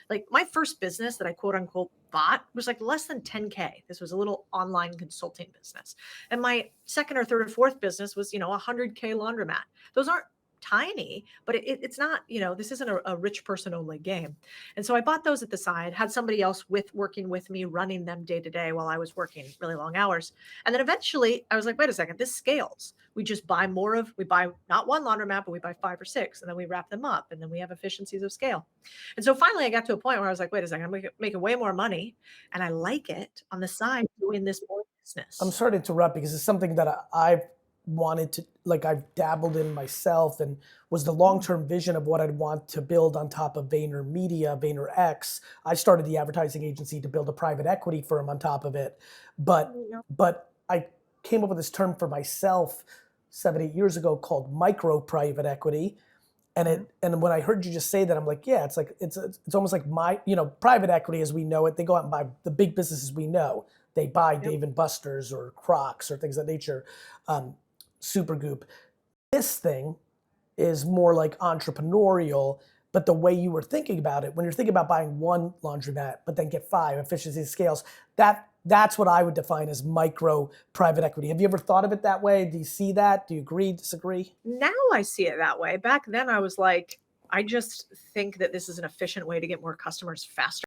Like my first business that I quote unquote bought was like less than 10K. This was a little online consulting business. And my second or third or fourth business was, 100K laundromat. Those aren't tiny, but it's not, this isn't a rich person only game. And so I bought those at the side, had somebody else working with me, running them day to day while I was working really long hours. And then eventually I was like, wait a second, this scales. We buy not one laundromat, but we buy five or six, and then we wrap them up, and then we have efficiencies of scale. And so finally I got to a point where I was like, wait a second, making way more money and I like it on the side doing this more I'm business. sorry to interrupt because it's something that I've wanted to, like, I've dabbled in myself and was the Mm, long-term vision of what I'd want to build on top of VaynerMedia, VaynerX. I started the advertising agency to build a private equity firm on top of it. But, you know, but I came up with this term for myself 7, 8 years ago called micro private equity. mhm. And when I heard you just say that, I'm like, yeah, it's almost like private equity as we know it. They go out and buy the big businesses we know. They buy Yep. Dave and Buster's or Crocs or things of that nature. Um, Supergoop. This thing is more like entrepreneurial, but the way you were thinking about it, when you're thinking about buying one laundromat, but then get five efficiency scales, that's what I would define as micro private equity. Have you ever thought of it that way? Do you see that? Do you agree, disagree? Now I see it that way. Back then I was like, I just think that this is an efficient way to get more customers faster.